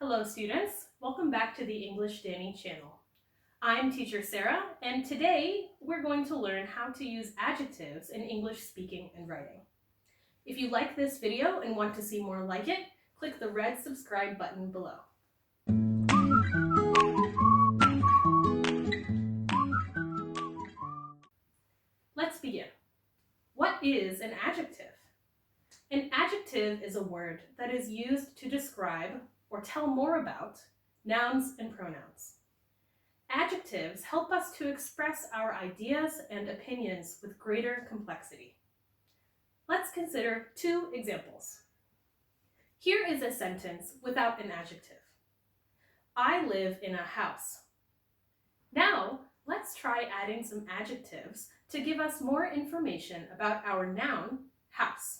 Hello students, welcome back to the English Danny channel. I'm teacher Sarah, and today we're going to learn how to use adjectives in English speaking and writing. If you like this video and want to see more like it, click the red subscribe button below. Let's begin. What is an adjective? An adjective is a word that is used to describe or tell more about nouns and pronouns. Adjectives help us to express our ideas and opinions with greater complexity. Let's consider two examples. Here is a sentence without an adjective. I live in a house. Now, let's try adding some adjectives to give us more information about our noun, house.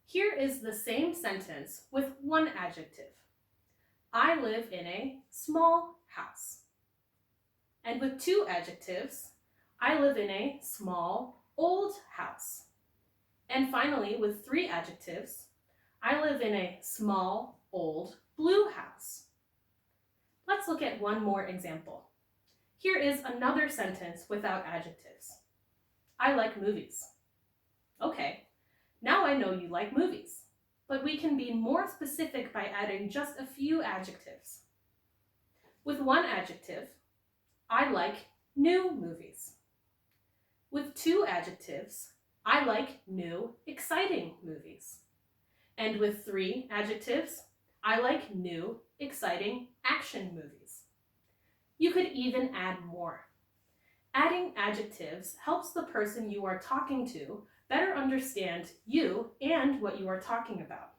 Here is the same sentence with one adjective. I live in a small house. And with two adjectives, I live in a small, old house. And finally, with three adjectives, I live in a small, old, blue house. Let's look at one more example. Here is another sentence without adjectives. I like movies. Okay, now I know you like movies, but we can be more specific by adding just a few adjectives. With one adjective, I like new movies. With two adjectives, I like new, exciting movies. And with three adjectives, I like new, exciting action movies. You could even add more. Adding adjectives helps the person you are talking to better understand you and what you are talking about.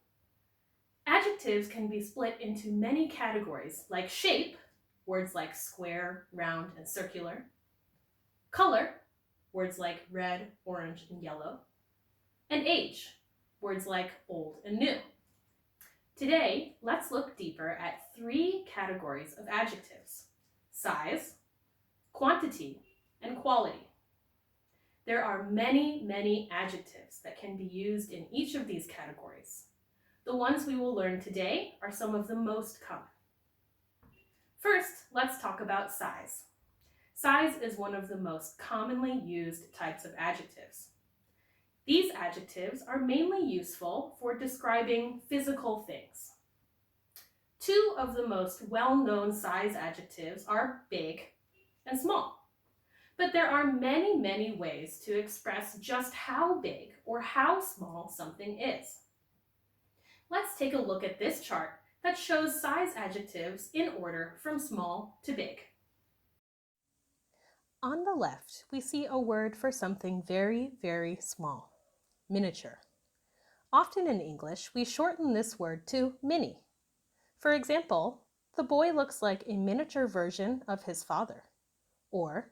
Adjectives can be split into many categories like shape, words like square, round, and circular, color, words like red, orange, and yellow, and age, words like old and new. Today, let's look deeper at three categories of adjectives: size, quantity, and quality. There are many adjectives that can be used in each of these categories. The ones we will learn today are some of the most common. First, let's talk about size. Size is one of the most commonly used types of adjectives. These adjectives are mainly useful for describing physical things. Two of the most well-known size adjectives are big and small. But there are many ways to express just how big or how small something is. Let's take a look at this chart that shows size adjectives in order from small to big. On the left, we see a word for something very small, miniature. Often in English, we shorten this word to mini. For example, the boy looks like a miniature version of his father, or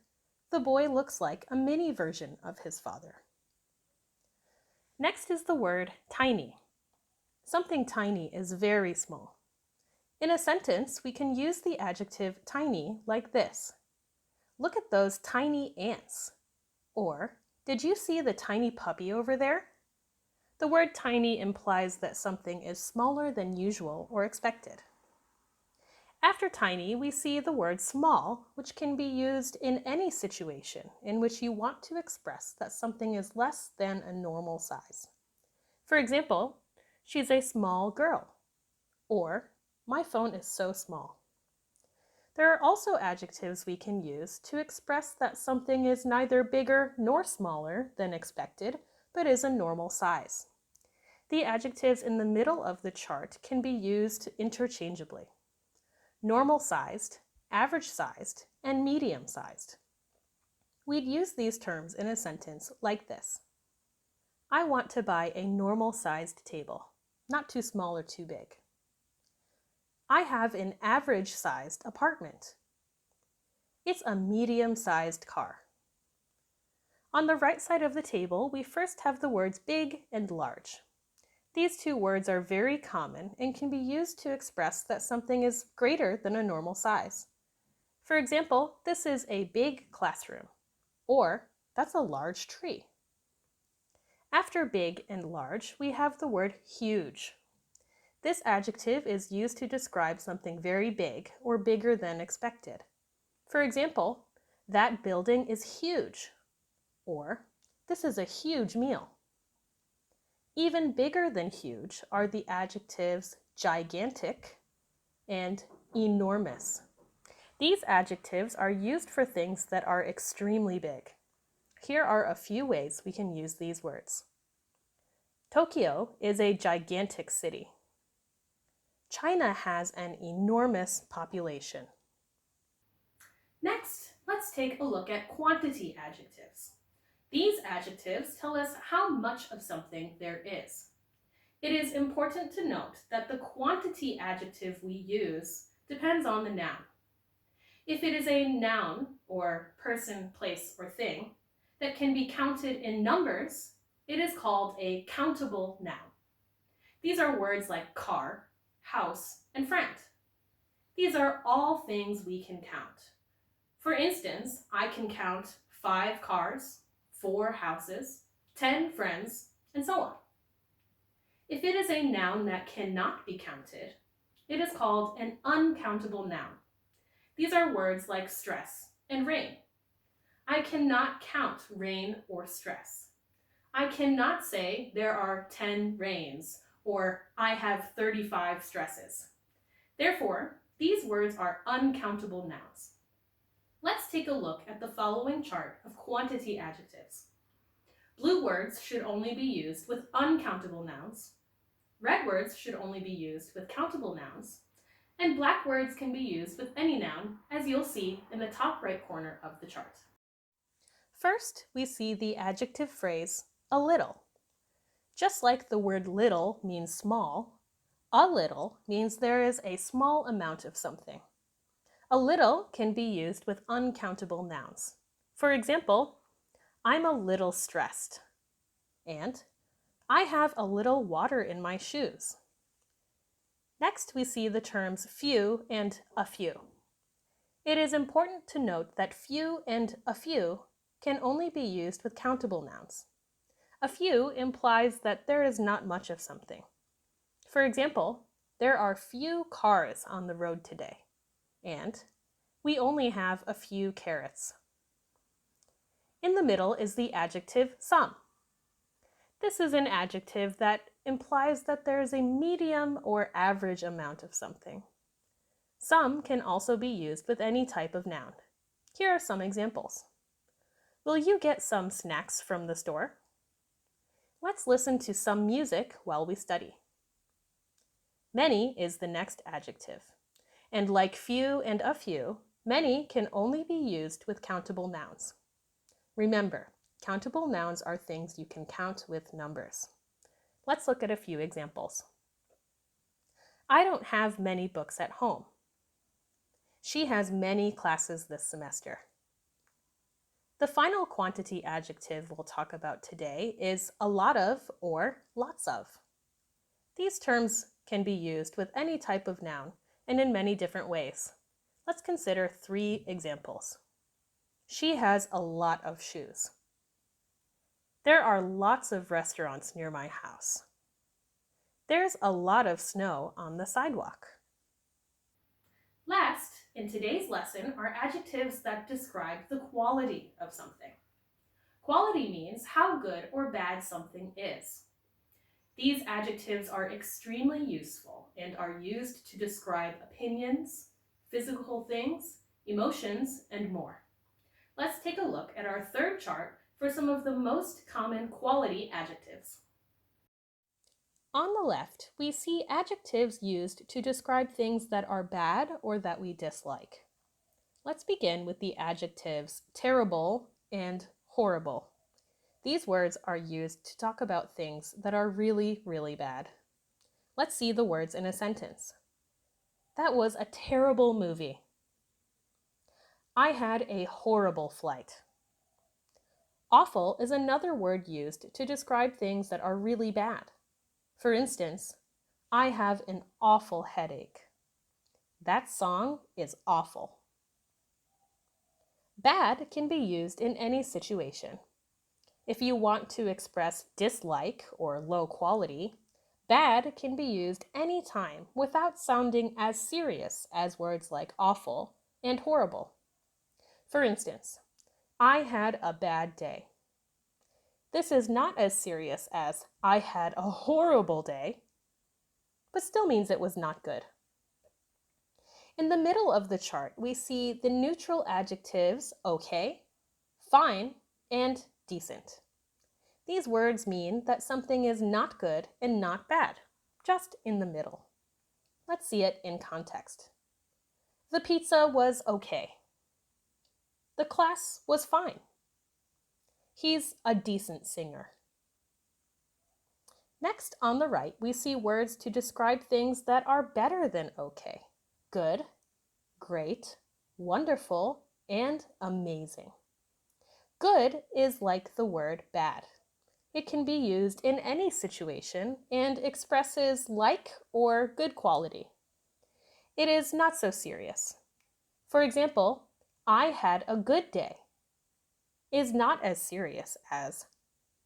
the boy looks like a mini version of his father. Next is the word tiny. Something tiny is very small. In a sentence, we can use the adjective tiny like this. Look at those tiny ants. Or, did you see the tiny puppy over there? The word tiny implies that something is smaller than usual or expected. After tiny, we see the word small, which can be used in any situation in which you want to express that something is less than a normal size. For example, she's a small girl, or my phone is so small. There are also adjectives we can use to express that something is neither bigger nor smaller than expected, but is a normal size. The adjectives in the middle of the chart can be used interchangeably. Normal-sized, average-sized, and medium-sized. We'd use these terms in a sentence like this. I want to buy a normal-sized table, not too small or too big. I have an average-sized apartment. It's a medium-sized car. On the right side of the table, we first have the words big and large. These two words are very common and can be used to express that something is greater than a normal size. For example, this is a big classroom, or that's a large tree. After big and large, we have the word huge. This adjective is used to describe something very big or bigger than expected. For example, that building is huge, or this is a huge meal. Even bigger than huge are the adjectives gigantic and enormous. These adjectives are used for things that are extremely big. Here are a few ways we can use these words. Tokyo is a gigantic city. China has an enormous population. Next, let's take a look at quantity adjectives. These adjectives tell us how much of something there is. It is important to note that the quantity adjective we use depends on the noun. If it is a noun, or person, place, or thing, that can be counted in numbers, it is called a countable noun. These are words like car, house, and friend. These are all things we can count. For instance, I can count 5 cars, 4 houses, 10 friends, and so on. If it is a noun that cannot be counted, it is called an uncountable noun. These are words like stress and rain. I cannot count rain or stress. I cannot say there are 10 rains or I have 35 stresses. Therefore, these words are uncountable nouns. Let's take a look at the following chart of quantity adjectives. Blue words should only be used with uncountable nouns. Red words should only be used with countable nouns. And black words can be used with any noun, as you'll see in the top right corner of the chart. First, we see the adjective phrase, a little. Just like the word little means small, a little means there is a small amount of something. A little can be used with uncountable nouns. For example, I'm a little stressed, and I have a little water in my shoes. Next, we see the terms few and a few. It is important to note that few and a few can only be used with countable nouns. A few implies that there is not much of something. For example, there are few cars on the road today, and we only have a few carrots. In the middle is the adjective some. This is an adjective that implies that there is a medium or average amount of something. Some can also be used with any type of noun. Here are some examples. Will you get some snacks from the store? Let's listen to some music while we study. Many is the next adjective. And like few and a few, many can only be used with countable nouns. Remember, countable nouns are things you can count with numbers. Let's look at a few examples. I don't have many books at home. She has many classes this semester. The final quantity adjective we'll talk about today is a lot of or lots of. These terms can be used with any type of noun and in many different ways. Let's consider 3 examples. She has a lot of shoes. There are lots of restaurants near my house. There's a lot of snow on the sidewalk. Last, in today's lesson, are adjectives that describe the quality of something. Quality means how good or bad something is. These adjectives are extremely useful and are used to describe opinions, physical things, emotions, and more. Let's take a look at our third chart for some of the most common quality adjectives. On the left, we see adjectives used to describe things that are bad or that we dislike. Let's begin with the adjectives terrible and horrible. These words are used to talk about things that are really, really bad. Let's see the words in a sentence. That was a terrible movie. I had a horrible flight. Awful is another word used to describe things that are really bad. For instance, I have an awful headache. That song is awful. Bad can be used in any situation. If you want to express dislike or low quality, Bad can be used anytime without sounding as serious as words like awful and horrible. For instance, I had a bad day. This is not as serious as I had a horrible day, but still means it was not good. In the middle of the chart, we see the neutral adjectives okay, fine, and decent. These words mean that something is not good and not bad, just in the middle. Let's see it in context. The pizza was okay. The class was fine. He's a decent singer. Next, on the right, we see words to describe things that are better than okay. Good, great, wonderful, and amazing. Good is like the word bad. It can be used in any situation and expresses like or good quality. It is not so serious. For example, I had a good day is not as serious as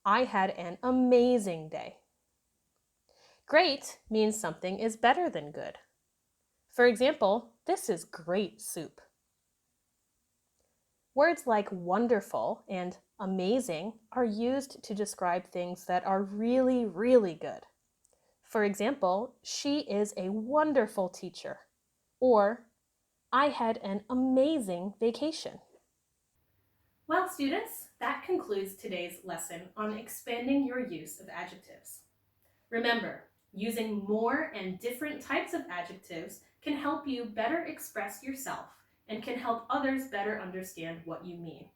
I had an amazing day. Great means something is better than good. For example, this is great soup. Words like wonderful and amazing are used to describe things that are really, really good. For example, she is a wonderful teacher. Or, I had an amazing vacation. Well, students, that concludes today's lesson on expanding your use of adjectives. Remember, using more and different types of adjectives can help you better express yourself and can help others better understand what you mean.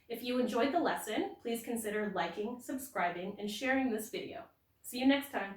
If you enjoyed the lesson, please consider liking, subscribing, and sharing this video. See you next time.